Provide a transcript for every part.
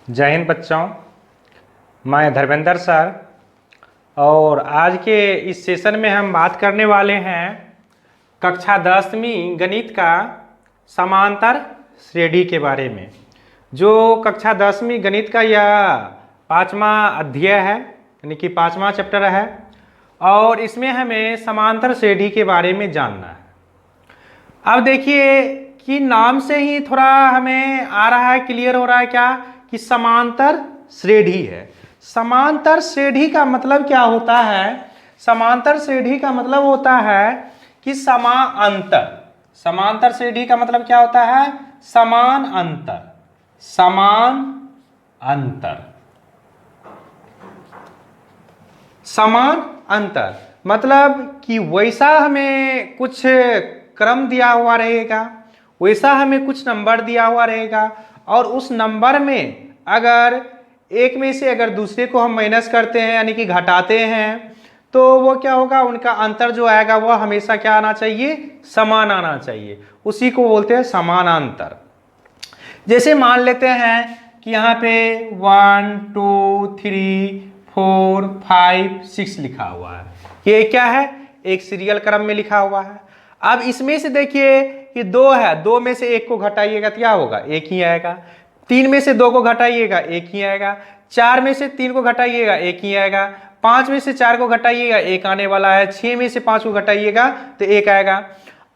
जय हिंद बच्चों, मैं धर्मेंद्र सर। और आज के इस सेशन में हम बात करने वाले हैं कक्षा 10वीं गणित का समांतर श्रेणी के बारे में। जो कक्षा 10वीं गणित का यह 5वां अध्याय है, यानी कि 5वां चैप्टर है, और इसमें हमें समांतर श्रेणी के बारे में जानना है। अब देखिए कि नाम से ही थोड़ा हमें आ रहा है, क्लियर हो रहा है क्या कि समांतर श्रेणी है। समांतर श्रेणी का मतलब क्या होता है? समांतर श्रेणी का मतलब होता है कि समांतर। समांतर श्रेणी का मतलब क्या होता है? समान अंतर। समान अंतर, समान अंतर मतलब कि वैसा हमें कुछ क्रम दिया हुआ रहेगा, वैसा हमें कुछ नंबर दिया हुआ रहेगा, और उस नंबर में अगर एक में से अगर दूसरे को हम माइनस करते हैं यानी कि घटाते हैं, तो वो क्या होगा, उनका अंतर जो आएगा वह हमेशा क्या आना चाहिए? समान आना चाहिए। उसी को बोलते हैं समानांतर। जैसे मान लेते हैं कि यहाँ पे 1 2 3 4 5 6 लिखा हुआ है। ये क्या है? एक सीरियल क्रम में लिखा हुआ है। अब इसमें से देखिए कि 2 है, 2 में से 1 को घटाइएगा तो क्या होगा? 1 ही आएगा। 3 में से 2 को घटाइएगा, 1 ही आएगा। 4 में से 3 को घटाइएगा, 1 ही आएगा। 5 में से 4 को घटाइएगा, 1 आने वाला है। 6 में से 5 को घटाइएगा तो 1 आएगा।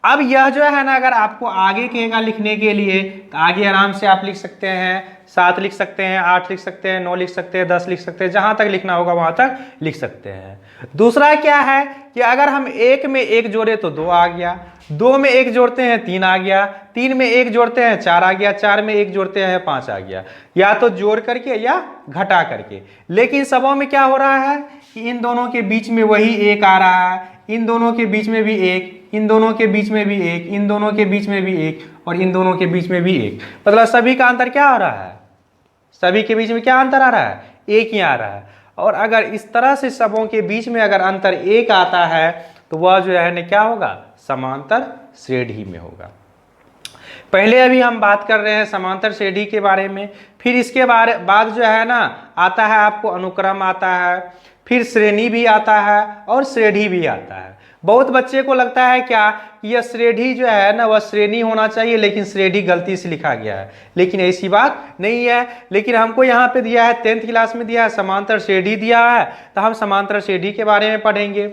अब यह जो है ना, अगर आपको आगे कहेगा लिखने के लिए तो आगे आराम से आप लिख सकते हैं। 7 लिख सकते हैं, 8 लिख सकते हैं, 9 लिख सकते हैं, 10 लिख सकते हैं, जहां तक लिखना होगा वहां तक लिख सकते हैं। दूसरा क्या है कि अगर हम 1 में 1 जोड़े तो 2 आ गया, 2 में 1 जोड़ते हैं 3 आ गया, 3 में 1 जोड़ते हैं 4 आ गया, 4 में 1 जोड़ते हैं 5 आ गया, या तो जोड़ करके या घटा करके। लेकिन सबों में क्या हो रहा है कि इन दोनों के बीच में वही 1 आ रहा है, इन दोनों के बीच में भी 1, इन दोनों के बीच में भी 1, इन दोनों के बीच में भी 1, और इन दोनों के बीच में भी 1। मतलब सभी का अंतर क्या हो रहा है? सभी के बीच में क्या अंतर आ रहा है? 1 ही आ रहा है। और अगर इस तरह से सबों के बीच में अगर अंतर 1 आता है तो वह जो है क्या होगा? समांतर श्रेणी में होगा। पहले अभी हम बात कर रहे हैं समांतर श्रेणी के बारे में। फिर इसके बाद जो है ना, आता है आपको अनुक्रम आता है, फिर श्रेणी भी आता है और श्रेणी भी आता है। बहुत बच्चे को लगता है क्या कि यह श्रेणी जो है ना वह श्रेणी होना चाहिए, लेकिन श्रेणी गलती से लिखा गया है। लेकिन ऐसी बात नहीं है। लेकिन हमको यहाँ पे दिया है 10th क्लास में दिया है समांतर श्रेणी दिया है, तो हम समांतर श्रेणी के बारे में पढ़ेंगे।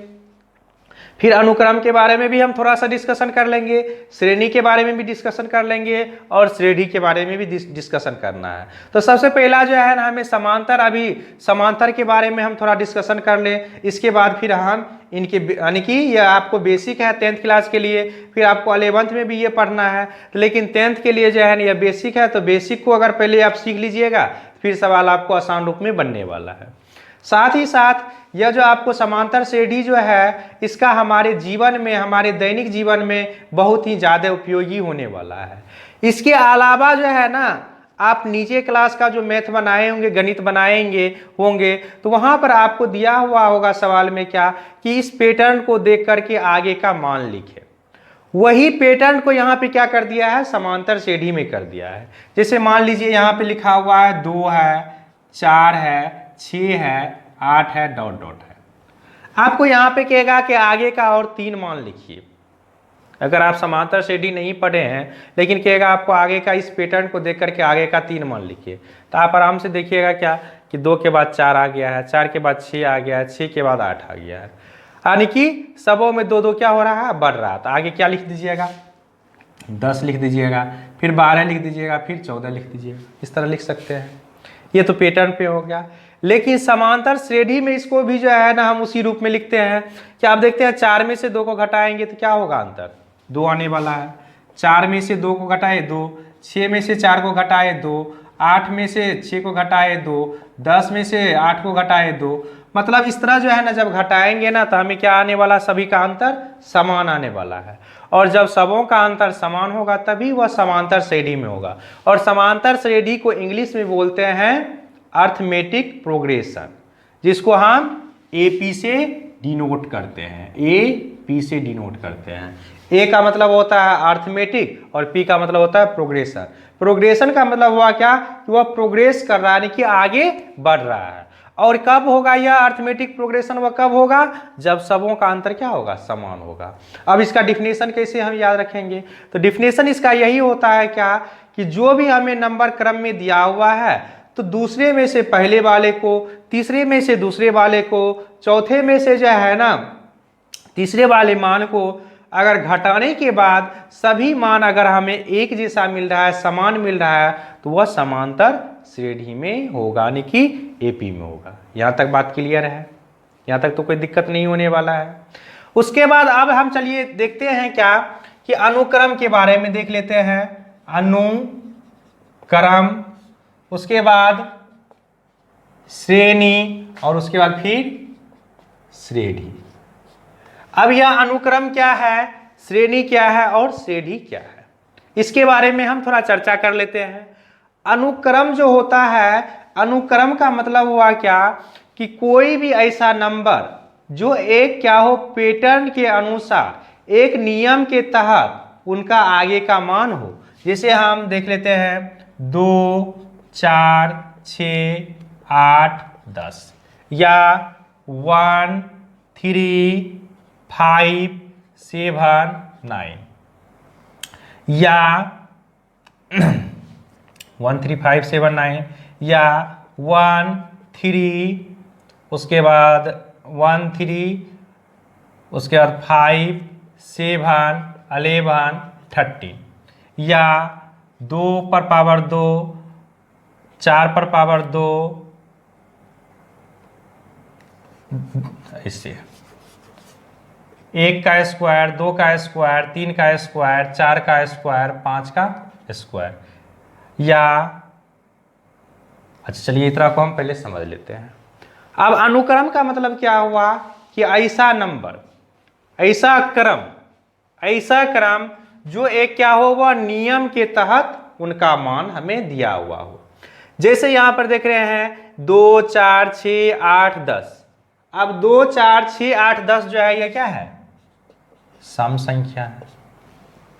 फिर अनुक्रम के बारे में भी हम थोड़ा सा डिस्कशन कर लेंगे, श्रेणी के बारे में भी डिस्कशन कर लेंगे, और श्रेणी के बारे में भी डिस्कशन करना है। तो सबसे पहला जो है ना, हमें समांतर के बारे में हम थोड़ा डिस्कशन कर लें। इसके बाद फिर हम इनके यानी कि यह आपको बेसिक है 10th क्लास के लिए, फिर आपको 11th में भी ये पढ़ना है। लेकिन 10th के लिए जो है ना यह बेसिक है, तो बेसिक को अगर पहले आप सीख लीजिएगा फिर सवाल आपको आसान रूप में बनने वाला है। साथ ही साथ यह जो आपको समांतर श्रेणी जो है, इसका हमारे जीवन में, हमारे दैनिक जीवन में बहुत ही ज़्यादा उपयोगी होने वाला है। इसके अलावा जो है ना, आप नीचे क्लास का जो मैथ बनाए होंगे, गणित बनाएंगे होंगे, तो वहाँ पर आपको दिया हुआ होगा सवाल में क्या कि इस पैटर्न को देख करके आगे का मान लिखे। वही पैटर्न को यहाँ पे क्या कर दिया है? समांतर श्रेणी में कर दिया है। जैसे मान लीजिए यहाँ पे लिखा हुआ है 2 है, 4 है, 6 है, 8 है, डॉट डॉट है। आपको यहाँ पे कहेगा कि आगे का और 3 मान लिखिए। अगर आप समांतर श्रेणी नहीं पढ़े हैं, लेकिन कहेगा आपको आगे का इस पैटर्न को देख करके आगे का 3 मान लिखिए, तो आप आराम से देखिएगा क्या कि 2 के बाद 4 आ गया है, 4 के बाद 6 आ गया है, 6 के बाद 8 आ गया है, यानी कि सबों में 2 2 क्या हो रहा है? बढ़ रहा है। तो आगे क्या लिख दीजिएगा? 10 लिख दीजिएगा, फिर 12 लिख दीजिएगा, फिर 14 लिख दीजिएगा। इस तरह लिख सकते हैं। ये तो पैटर्न पे हो गया। लेकिन समांतर श्रेणी में इसको भी जो है ना हम उसी रूप में लिखते हैं कि आप देखते हैं 4 में से 2 को घटाएंगे तो क्या होगा? अंतर 2 आने वाला है। 4 में से 2 को घटाए 2, 6 में से 4 को घटाए 2, 8 में से 6 को घटाए 2, 10 में से 8 को घटाए 2। मतलब इस तरह जो है ना, जब घटाएंगे ना तो हमें क्या आने वाला? सभी का अंतर समान आने वाला है। और जब सबों का अंतर समान होगा तभी वह समांतर श्रेणी में होगा। और समांतर श्रेणी को इंग्लिश में बोलते हैं अर्थमेटिक प्रोग्रेशन, जिसको हम AP से डिनोट करते हैं। AP से डिनोट करते हैं। A का मतलब होता है अर्थमेटिक और P का मतलब होता है प्रोग्रेशन। प्रोग्रेशन का मतलब हुआ क्या कि वह प्रोग्रेस कर रहा है, यानी कि आगे बढ़ रहा है। और कब होगा यह अर्थमेटिक प्रोग्रेशन, वह कब होगा जब सबों का अंतर क्या होगा, समान होगा। अब इसका डिफिनेशन कैसे हम याद रखेंगे, तो डिफिनेशन इसका यही होता है क्या कि जो भी हमें नंबर क्रम में दिया हुआ है तो दूसरे में से पहले वाले को, तीसरे में से दूसरे वाले को, चौथे में से जो है ना तीसरे वाले मान को अगर घटाने के बाद सभी मान अगर हमें एक जैसा मिल रहा है, समान मिल रहा है, तो वह समांतर श्रेणी में होगा, यानी कि एपी में होगा। यहाँ तक बात क्लियर है, यहाँ तक तो कोई दिक्कत नहीं होने वाला है। उसके बाद अब हम चलिए देखते हैं क्या कि अनुक्रम के बारे में देख लेते हैं। अनुक्रम, उसके बाद श्रेणी और उसके बाद फिर श्रेणी। अब यह अनुक्रम क्या है, श्रेणी क्या है और श्रेणी क्या है, इसके बारे में हम थोड़ा चर्चा कर लेते हैं। अनुक्रम जो होता है, अनुक्रम का मतलब हुआ क्या कि कोई भी ऐसा नंबर जो एक क्या हो पैटर्न के अनुसार एक नियम के तहत उनका आगे का मान हो। जैसे हम देख लेते हैं 2, 4, 6, 8, 10 या 1, 3, 5, 7, 9 या 1, 3, 5, 7, 9 या 1, 3 उसके बाद 1, 3 उसके बाद 5, 7, 11, 13 या 2 पर पावर 2, 4 पर पावर 2, इससे 1 का स्क्वायर, 2 का स्क्वायर, 3 का स्क्वायर, 4 का स्क्वायर, 5 का स्क्वायर या अच्छा चलिए इतना को हम पहले समझ लेते हैं। अब अनुक्रम का मतलब क्या हुआ कि ऐसा नंबर, ऐसा क्रम जो एक क्या हो वह नियम के तहत उनका मान हमें दिया हुआ हो। जैसे यहां पर देख रहे हैं 2, 4, 6, 8, 10। अब 2, 4, 6, 8, 10 जो है यह क्या है, सम संख्या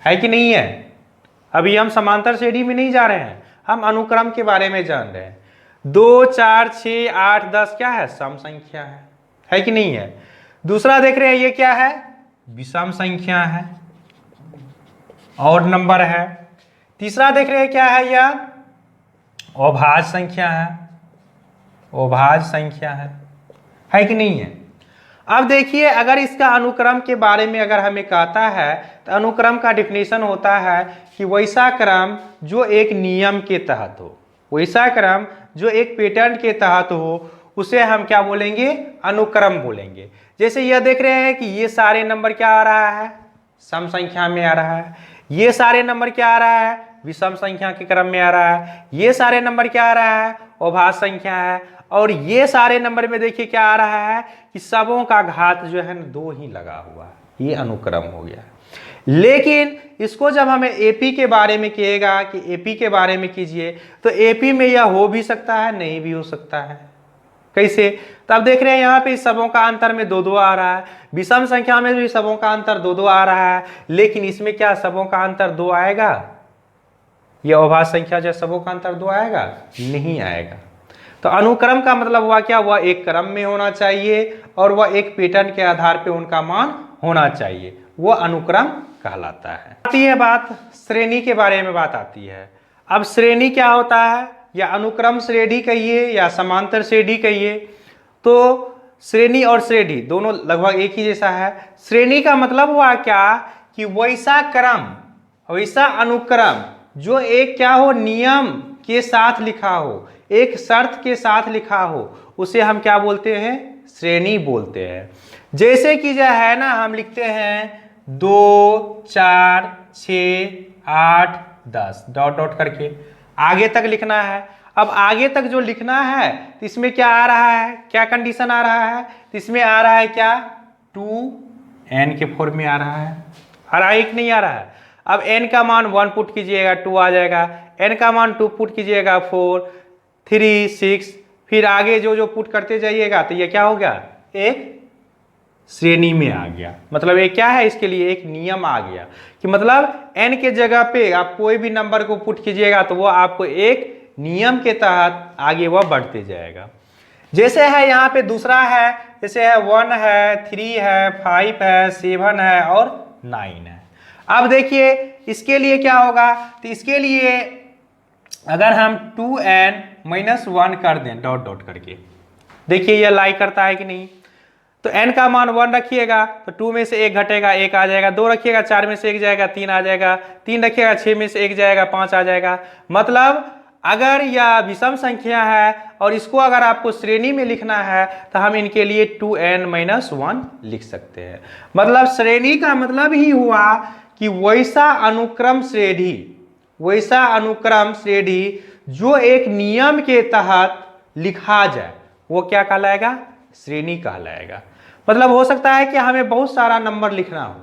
है कि नहीं है। अभी हम समांतर श्रेणी में नहीं जा रहे हैं, हम अनुक्रम के बारे में जान रहे हैं। 2, 4, 6, 8, 10 क्या है, सम संख्या है कि नहीं है। दूसरा देख रहे हैं ये क्या है, विषम संख्या है और नंबर है। तीसरा देख रहे हैं क्या है, यह अभाज्य संख्या है, अभाज्य संख्या है कि नहीं है। अब देखिए अगर इसका अनुक्रम के बारे में अगर हमें कहता है तो अनुक्रम का डिफिनेशन होता है कि वैसा क्रम जो एक नियम के तहत हो, वैसा क्रम जो एक पैटर्न के तहत हो, उसे हम क्या बोलेंगे, अनुक्रम बोलेंगे। जैसे यह देख रहे हैं कि ये सारे नंबर क्या आ रहा है, सम संख्या में आ रहा है। ये सारे नंबर क्या आ रहा है, विषम संख्या के क्रम में आ रहा है। ये सारे नंबर क्या आ रहा है, अभाज्य संख्या है। और ये सारे नंबर में देखिए क्या आ रहा है कि सबों का घात जो है 2 ही लगा हुआ है, ये अनुक्रम हो गया। लेकिन इसको जब हमें एपी के बारे में कहेगा कि एपी के बारे में कीजिए, तो एपी में यह हो भी सकता है, नहीं भी हो सकता है। कैसे, तब देख रहे हैं यहाँ पे सबों का अंतर में 2-2 आ रहा है, विषम संख्या में भी सबों का अंतर 2-2 आ रहा है, लेकिन इसमें क्या सबों का अंतर 2 आएगा, यह अभाज्य संख्या जो सबों का अंतर 2 आएगा, नहीं आएगा। तो अनुक्रम का मतलब हुआ क्या, वह एक क्रम में होना चाहिए और वह एक पैटर्न के आधार पे उनका मान होना चाहिए, वह अनुक्रम कहलाता है। आती है बात श्रेणी के बारे में, बात आती है। अब श्रेणी क्या होता है, या अनुक्रम श्रेणी कहिए या समांतर श्रेणी कहिए, तो श्रेणी और श्रेणी दोनों लगभग एक ही जैसा है। श्रेणी का मतलब हुआ क्या कि वैसा क्रम, वैसा अनुक्रम जो एक क्या हो, नियम के साथ लिखा हो, एक शर्त के साथ लिखा हो, उसे हम क्या बोलते हैं, श्रेणी बोलते हैं। जैसे कि जो है ना हम लिखते हैं 2, 4, 6, 8, 10 डॉट डॉट करके आगे तक लिखना है। अब आगे तक जो लिखना है तो इसमें क्या आ रहा है, क्या कंडीशन आ रहा है, तो इसमें आ रहा है क्या, 2n के फॉर्म में आ रहा है कि नहीं आ रहा है। अब n का मान 1 पुट कीजिएगा 2 आ जाएगा, n का मान 2 पुट कीजिएगा 4, 3, 6, फिर आगे जो जो पुट करते जाइएगा तो ये क्या हो गया, एक श्रेणी में आ गया। मतलब ये क्या है, इसके लिए एक नियम आ गया कि मतलब n के जगह पे आप कोई भी नंबर को पुट कीजिएगा तो वो आपको एक नियम के तहत आगे वह बढ़ते जाएगा। जैसे है यहाँ पे दूसरा है, जैसे है 1 है, 3 है, 5 है, 7 है और 9 है। अब देखिए इसके लिए क्या होगा, तो इसके लिए अगर हम 2n-1 कर दें डॉट डॉट करके, देखिए यह लाई करता है कि नहीं। तो n का मान 1 रखिएगा तो 2 में से 1 घटेगा, 1 आ जाएगा। 2 रखिएगा 4 में से 1 जाएगा, 3 आ जाएगा। 3 रखिएगा 6 में से 1 जाएगा, 5 आ जाएगा। मतलब अगर यह विषम संख्या है और इसको अगर आपको श्रेणी में लिखना है तो हम इनके लिए 2n-1 लिख सकते हैं। मतलब श्रेणी का मतलब ही हुआ कि वैसा अनुक्रम श्रेणी जो एक नियम के तहत लिखा जाए वो क्या कहलाएगा, श्रेणी कहलाएगा। मतलब हो सकता है कि हमें बहुत सारा नंबर लिखना हो।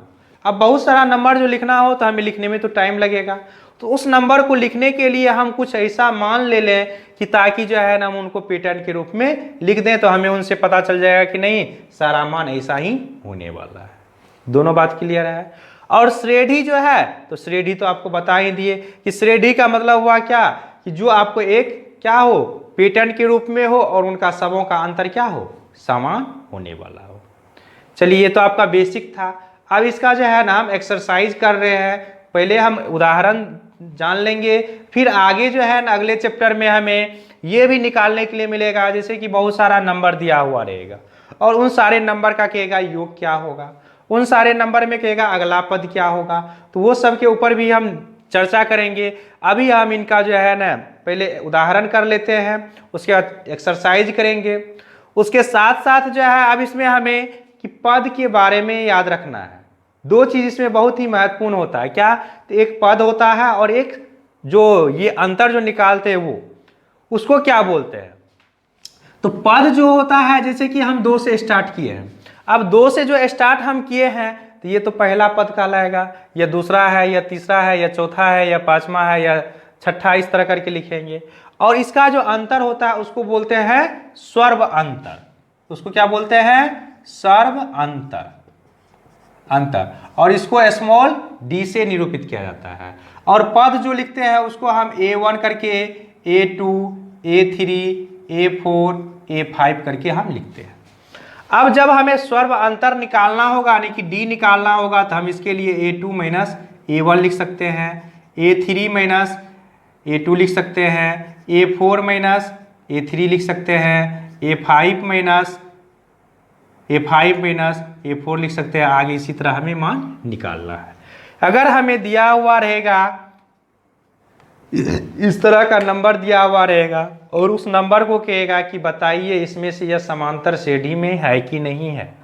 अब बहुत सारा नंबर जो लिखना हो तो हमें लिखने में तो टाइम लगेगा, तो उस नंबर को लिखने के लिए हम कुछ ऐसा मान ले लें कि ताकि जो है ना हम उनको पैटर्न के रूप में लिख दें, तो हमें उनसे पता चल जाएगा कि नहीं सारा मान ऐसा ही होने वाला है। दोनों बात क्लियर है। और श्रेणी जो है, तो श्रेणी तो आपको बता ही दिए कि श्रेणी का मतलब हुआ क्या कि जो आपको एक क्या हो, पैटर्न के रूप में हो और उनका सबों का अंतर क्या हो, समान होने वाला हो। चलिए ये तो आपका बेसिक था। अब इसका जो है ना हम एक्सरसाइज कर रहे हैं। पहले हम उदाहरण जान लेंगे, फिर आगे जो है ना अगले चैप्टर में हमें ये भी निकालने के लिए मिलेगा, जैसे कि बहुत सारा नंबर दिया हुआ रहेगा और उन सारे नंबर का कहेगा योग क्या होगा, उन सारे नंबर में कहेगा अगला पद क्या होगा, तो वो सब के ऊपर भी हम चर्चा करेंगे। अभी हम इनका जो है ना पहले उदाहरण कर लेते हैं, उसके बाद एक्सरसाइज करेंगे। उसके साथ साथ जो है अब इसमें हमें कि पद के बारे में याद रखना है। दो चीज इसमें बहुत ही महत्वपूर्ण होता है, क्या, तो एक पद होता है और एक जो ये अंतर जो निकालते हैं वो उसको क्या बोलते हैं। तो पद जो होता है, जैसे कि हम 2 से स्टार्ट किए हैं, अब 2 से जो स्टार्ट हम किए हैं तो ये तो पहला पद कहलाएगा, या दूसरा है या तीसरा है या चौथा है या पांचवा है या छठा, इस तरह करके लिखेंगे। और इसका जो अंतर होता है उसको बोलते हैं सर्व अंतर। उसको क्या बोलते हैं, सर्व अंतर। और इसको स्मॉल d से निरूपित किया जाता है। और पद जो लिखते हैं उसको हम A1 करके, A2, A3, A4, A5 करके हम लिखते हैं। अब जब हमें सर्व अंतर निकालना होगा यानी कि d निकालना होगा तो हम इसके लिए A2-A1 लिख सकते हैं, A3-A2 लिख सकते हैं, A4-A3 लिख सकते हैं, A5-A4 लिख सकते हैं। आगे इसी तरह हमें मान निकालना है। अगर हमें दिया हुआ रहेगा इस तरह का नंबर दिया हुआ रहेगा और उस नंबर को कहेगा कि बताइए इसमें से यह समांतर श्रेणी में है कि नहीं है,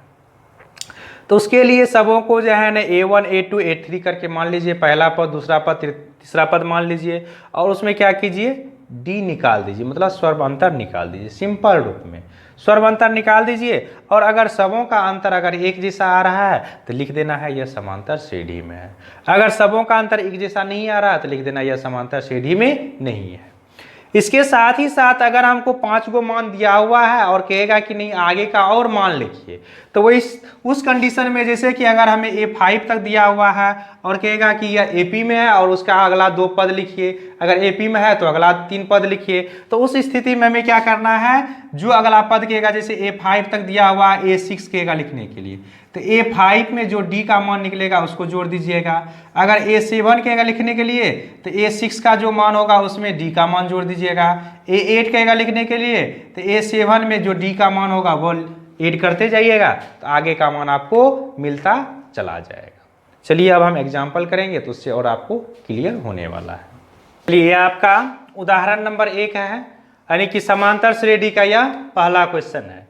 तो उसके लिए सबों को जो है ना A1, A2, A3 करके मान लीजिए, पहला पद, दूसरा पद, तीसरा पद मान लीजिए और उसमें क्या कीजिए, D निकाल दीजिए, मतलब सर्व अंतर निकाल दीजिए। सिंपल रूप में सर्व अंतर निकाल दीजिए और अगर सबों का अंतर अगर एक जैसा आ रहा है तो लिख देना है यह समांतर श्रेणी में है। अगर सबों का अंतर एक जैसा नहीं आ रहा है तो लिख देना यह समांतर श्रेणी में नहीं है। इसके साथ ही साथ अगर हमको 5 गो मान दिया हुआ है और कहेगा कि नहीं आगे का और मान लिखिए, तो वो उस कंडीशन में, जैसे कि अगर हमें A5 तक दिया हुआ है और कहेगा कि यह AP में है और उसका अगला 2 पद लिखिए, अगर AP में है तो अगला 3 पद लिखिए, तो उस स्थिति में हमें क्या करना है, जो अगला पद कहेगा, जैसे A5 तक दिया हुआ है, A6 कहेगा लिखने के लिए, तो A5 में जो D का मान निकलेगा उसको जोड़ दीजिएगा। अगर A7 कहेगा लिखने के लिए तो A6 का जो मान होगा उसमें D का मान जोड़ दीजिएगा। A8 कहेगा लिखने के लिए तो A7 में जो D का मान होगा वो ऐड करते जाइएगा, तो आगे का मान आपको मिलता चला जाएगा। चलिए अब हम एग्जाम्पल करेंगे तो उससे और आपको क्लियर होने वाला है। चलिए आपका उदाहरण नंबर 1 है, यानी कि समांतर श्रेणी का यह पहला क्वेश्चन है।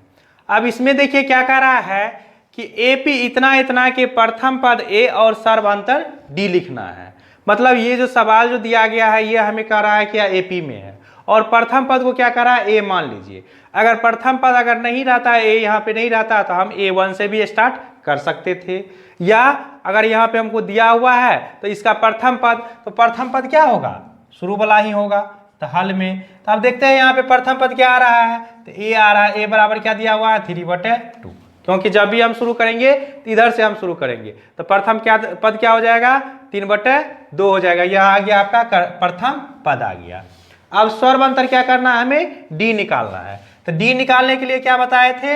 अब इसमें देखिए क्या कह रहा है कि AP इतना इतना के प्रथम पद A और सर्व अंतर D लिखना है। मतलब ये जो सवाल जो दिया गया है ये हमें कह रहा है कि AP में है और प्रथम पद को क्या कर रहा है, A मान लीजिए। अगर प्रथम पद अगर नहीं रहता है, A यहाँ पे नहीं रहता तो हम A1 से भी स्टार्ट कर सकते थे, या अगर यहाँ पे हमको दिया हुआ है तो इसका प्रथम पद, तो प्रथम पद क्या होगा, शुरू वाला ही होगा, तो हल में। तो अब देखते हैं यहाँ पे प्रथम पद क्या आ रहा है, तो A आ रहा है। A बराबर क्या दिया हुआ है, 3/2, क्योंकि जब भी हम शुरू करेंगे तो इधर से हम शुरू करेंगे। तो प्रथम क्या पद क्या हो जाएगा, 3/2 हो जाएगा। यह आ गया आपका प्रथम पद आ गया। अब स्वर्व अंतर क्या करना है, हमें डी निकालना है। तो डी निकालने के लिए क्या बताए थे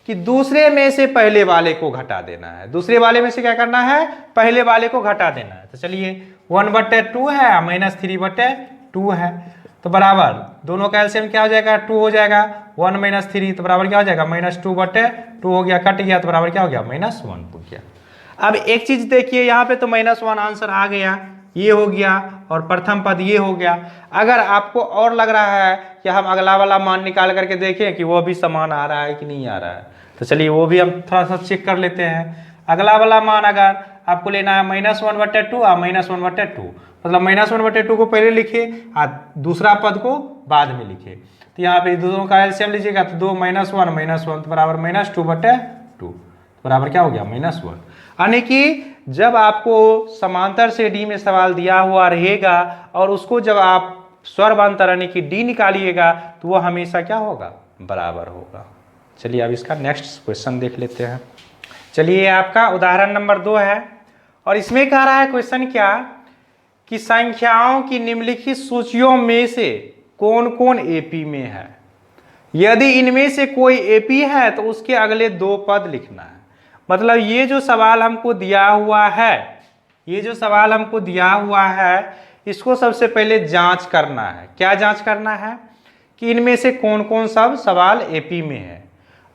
कि दूसरे में से पहले वाले को घटा देना है। दूसरे वाले में से क्या करना है, पहले वाले को घटा देना है। तो चलिए 1/2 है, -3/2 है, तो बराबर दोनों का एलसीएम क्या हो जाएगा, 2 हो जाएगा। 1 - 3 तो बराबर क्या हो जाएगा, -2/2 हो गया, कट गया तो बराबर क्या हो गया, -1 हो गया। अब एक चीज देखिए, यहाँ पे तो -1 आंसर आ गया, ये हो गया, और प्रथम पद ये हो गया। अगर आपको और लग रहा है कि हम अगला वाला मान निकाल करके देखें कि वो भी समान आ रहा है कि नहीं आ रहा है, तो चलिए वो भी हम थोड़ा सा चेक कर लेते हैं। अगला वाला मान अगर आपको लेना है -1/2 और -1/2, मतलब -1/2 को पहले लिखे और दूसरा पद को बाद में लिखे। तो यहाँ पे दोनों का एलसीएम लीजिएगा तो 2 - 1 तो बराबर -2/2 बराबर क्या हो गया, -1। यानी कि जब आपको समांतर से डी में सवाल दिया हुआ रहेगा और उसको जब आप स्वर्व अंतर यानी कि डी निकालिएगा तो वो हमेशा क्या होगा, बराबर होगा। चलिए अब इसका नेक्स्ट क्वेश्चन देख लेते हैं। चलिए आपका उदाहरण नंबर 2 है और इसमें कह रहा है क्वेश्चन क्या कि संख्याओं की निम्नलिखित सूचियों में से कौन कौन एपी में है। यदि इनमें से कोई एपी है तो उसके अगले 2 पद लिखना है। मतलब ये जो सवाल हमको दिया हुआ है, ये जो सवाल हमको दिया हुआ है, इसको सबसे पहले जांच करना है। क्या जांच करना है कि इनमें से कौन कौन सब सवाल एपी में है।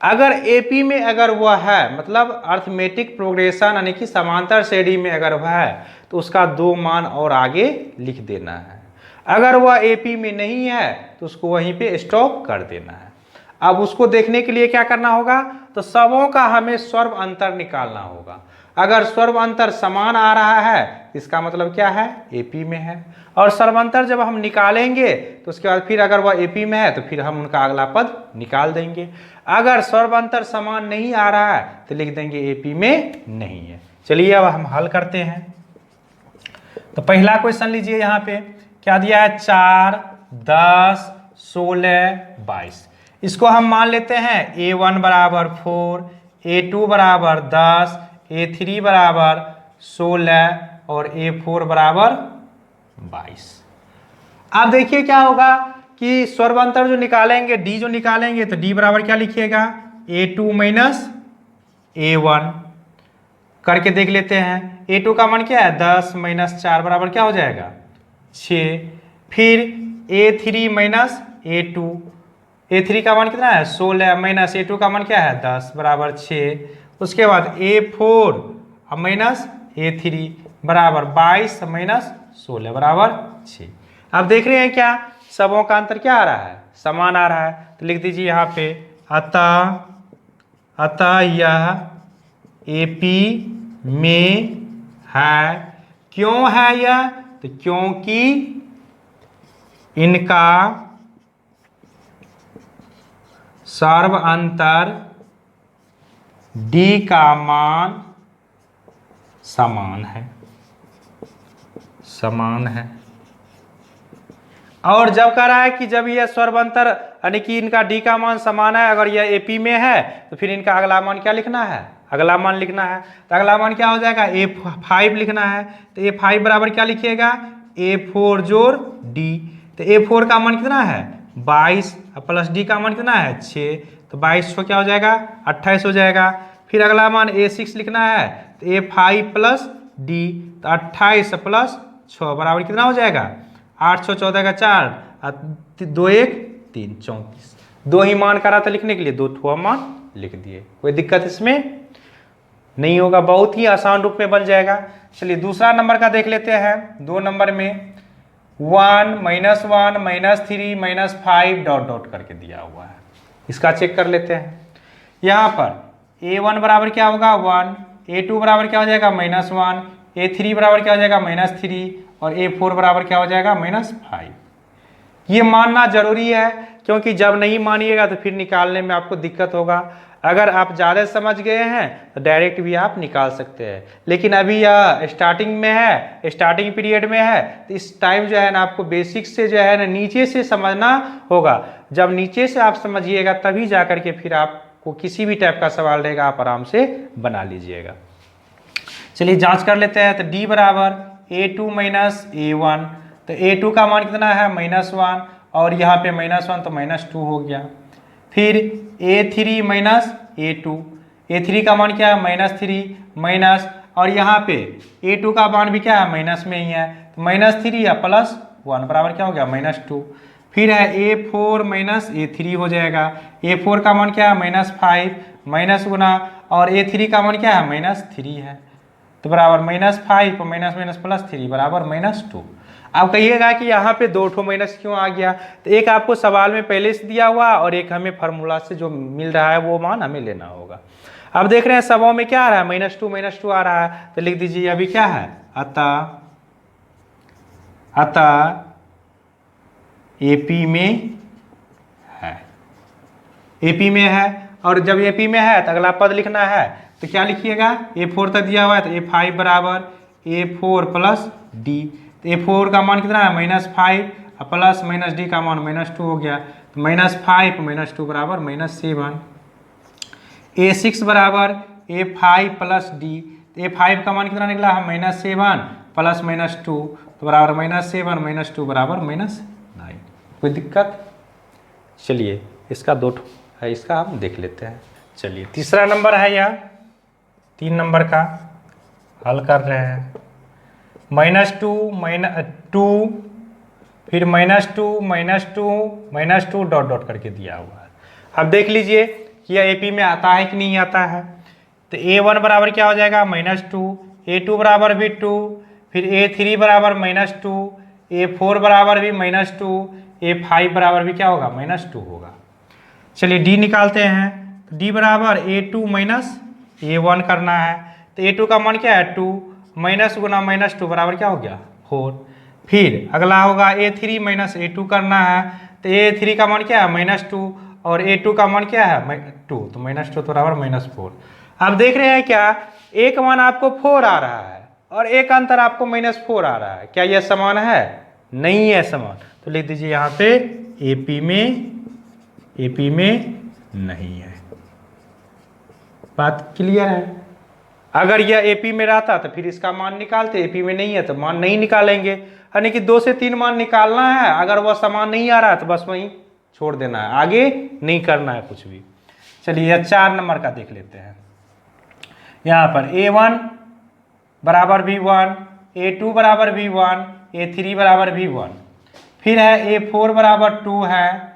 अगर एपी में अगर वह है, मतलब अर्थमेटिक प्रोग्रेशन यानी कि समांतर श्रेणी में अगर वह है तो उसका 2 मान और आगे लिख देना है। अगर वह एपी में नहीं है तो उसको वहीं पे स्टॉप कर देना है। अब उसको देखने के लिए क्या करना होगा, तो सबों का हमें स्वर्व अंतर निकालना होगा। अगर स्वर्व अंतर समान आ रहा है इसका मतलब क्या है, एपी में है। और सर्वांतर जब हम निकालेंगे तो उसके बाद फिर अगर वह एपी में है तो फिर हम उनका अगला पद निकाल देंगे। अगर सर्वांतर समान नहीं आ रहा है तो लिख देंगे एपी में नहीं है। चलिए अब हम हल करते हैं। तो पहला क्वेश्चन लीजिए, यहाँ पे क्या दिया है, 4, 10, 16, 22। इसको हम मान लेते हैं A1 बराबर 4, A2 बराबर 10, A3 बराबर 16 और A4 बराबर 22। अब देखिए क्या होगा कि स्वर्वांतर जो निकालेंगे, डी जो निकालेंगे, तो डी बराबर क्या लिखिएगा, A2 - A1 करके देख लेते हैं। A2 का मान क्या है, 10 - 4 बराबर क्या हो जाएगा, 6। फिर A3 - A2, A3 का मान कितना है, 16 - A2 का मान क्या है, 10 बराबर 6। उसके बाद A4 - A3 बराबर 22 - 16 बराबर 6। अब देख रहे हैं क्या सबों का अंतर क्या आ रहा है, समान आ रहा है। तो लिख दीजिए यहाँ पे अतः यह एपी में है। क्यों है यह, तो क्योंकि इनका सर्व अंतर डी का मान समान है, समान है। और जब कह रहा है कि जब यह सर्वांतर यानी कि इनका डी का मान समान है, अगर यह एपी में है तो फिर इनका अगला मान क्या लिखना है, अगला मान लिखना है। तो अगला मान क्या हो जाएगा, A5 लिखना है। तो A5 बराबर क्या लिखिएगा, A4 जोड़ डी। तो A4 का मान कितना है, 22 प्लस डी का मान कितना है, 6। तो 22 को क्या हो जाएगा, 28 हो जाएगा। फिर अगला मान A6 लिखना है। तो A5 प्लस डी, तो 28 प्लस 6 बराबर कितना हो जाएगा, 8 6 14 का 4 2 1 3 34। 2 ही मान करा था लिखने के लिए, 2 ठो मान लिख दिए। कोई दिक्कत इसमें नहीं होगा, बहुत ही आसान रूप में बन जाएगा। चलिए दूसरा नंबर का देख लेते हैं। 2 नंबर में 1 -1 -3 -5 डॉट डॉट करके दिया हुआ है। इसका चेक कर लेते हैं। यहाँ पर A1 बराबर क्या होगा, 1, A2 बराबर क्या हो जाएगा, -1, A3 बराबर क्या हो जाएगा, -3 और A4 बराबर क्या हो जाएगा, -5। ये मानना जरूरी है क्योंकि जब नहीं मानिएगा तो फिर निकालने में आपको दिक्कत होगा। अगर आप ज़्यादा समझ गए हैं तो डायरेक्ट भी आप निकाल सकते हैं, लेकिन अभी यह स्टार्टिंग में है, स्टार्टिंग पीरियड में है, तो इस टाइम जो है ना आपको बेसिक से जो है ना नीचे से समझना होगा। जब नीचे से आप समझिएगा तभी जा करके फिर आप को किसी भी टाइप का सवाल रहेगा आप आराम से बना लीजिएगा। चलिए जांच कर लेते हैं। तो d बराबर a2 माइनस a1, तो a2 का मान कितना है -1 और यहाँ पे -1 तो -2 हो गया। फिर a3 माइनस a2, a3 का मान क्या है -3 माइनस, और यहाँ पे a2 का मान भी क्या है माइनस में ही है, तो -3 या +1 बराबर क्या हो गया -2। फिर है a4 माइनस a3 हो जाएगा, a4 का मान क्या है -5 माइनस गुना, और a3 का मान क्या है -3 है, तो बराबर -5 माइनस माइनस +3 बराबर -2। अब कहिएगा कि यहाँ पे 2 ठो माइनस क्यों आ गया, तो एक आपको सवाल में पहले से दिया हुआ और एक हमें फार्मूला से जो मिल रहा है वो मान हमें लेना होगा। अब देख रहे हैं सबों में क्या आ रहा है -2 आ रहा है, तो लिख दीजिए अभी क्या है अतः एपी में है, एपी में है। और जब एपी में है तो अगला पद लिखना है, तो क्या लिखिएगा a4 तक दिया हुआ है तो a5 बराबर a4 प्लस d, तो a4 का मान कितना है -5 प्लस -d का मान -2 हो गया, तो -5 -2 बराबर -7। a6 बराबर a5 प्लस d, तो a5 का मान कितना निकला है -7 प्लस -2 तो बराबर -7 -2 बराबर -9। कोई दिक्कत? चलिए इसका 2 है, इसका हम देख लेते हैं। चलिए तीसरा नंबर है यह, 3 नंबर का हल कर रहे हैं। -2 फिर -2 डॉट डॉट करके दिया हुआ है। अब देख लीजिए कि यह एपी में आता है कि नहीं आता है। तो a1 बराबर क्या हो जाएगा -2, a2 बराबर भी 2, फिर a3 बराबर -2, a4 बराबर भी -2, a5 बराबर भी क्या होगा -2 होगा। चलिए d निकालते हैं, तो d बराबर a2 माइनस a1 करना है, तो a2 का मान क्या है 2 माइनस गुना -2 बराबर क्या हो गया 4। फिर अगला होगा a3 माइनस a2 करना है, तो a3 का मान क्या है -2 और a2 का मान क्या है 2, तो -2 तो बराबर -4। अब देख रहे हैं क्या एक मान आपको 4 आ रहा है और एक अंतर आपको -4 आ रहा है, क्या यह समान है? नहीं है समान, तो लिख दीजिए यहाँ पे एपी में नहीं है। बात क्लियर है? अगर यह एपी में रहता तो फिर इसका मान निकालते, एपी में नहीं है तो मान नहीं निकालेंगे, यानी कि 2 से 3 मान निकालना है। अगर वह समान नहीं आ रहा है तो बस वहीं छोड़ देना है, आगे नहीं करना है कुछ भी। चलिए यह 4 नंबर का देख लेते हैं। यहाँ पर a1 बराबर v1, a2 बराबर v1, a3 बराबर v1, फिर है a4 बराबर 2 है,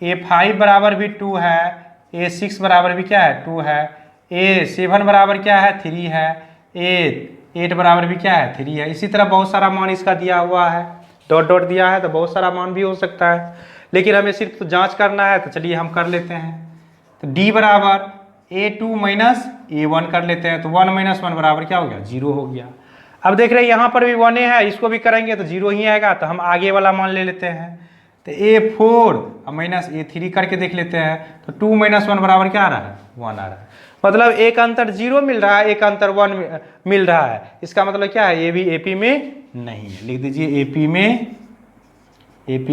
a5 बराबर भी 2 है, a6 बराबर भी क्या है 2 है, a7 बराबर क्या है 3 है, a8 बराबर भी क्या है 3 है। इसी तरह बहुत सारा मान इसका दिया हुआ है, डॉट डॉट दिया है तो बहुत सारा मान भी हो सकता है, लेकिन हमें सिर्फ तो जांच करना है। तो चलिए हम कर लेते हैं। तो d बराबर a2 माइनस a1 कर लेते हैं, तो 1 माइनस 1 बराबर क्या हो गया 0 हो गया। अब देख रहे हैं यहाँ पर भी 1 है, इसको भी करेंगे तो 0 ही आएगा, तो हम आगे वाला मान ले लेते हैं। तो a4 माइनस a3 करके देख लेते हैं, तो 2 माइनस 1 बराबर क्या आ रहा है 1 आ रहा है। मतलब एक अंतर 0 मिल रहा है, एक अंतर 1 मिल रहा है, इसका मतलब क्या है ये भी एपी में नहीं है। लिख दीजिए एपी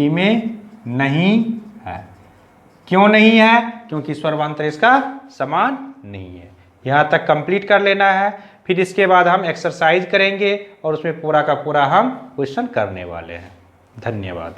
में नहीं है। क्यों नहीं है? क्योंकि स्वर्वांतर इसका समान नहीं है। यहाँ तक कंप्लीट कर लेना है, फिर इसके बाद हम एक्सरसाइज करेंगे और उसमें पूरा का पूरा हम क्वेश्चन करने वाले हैं। धन्यवाद।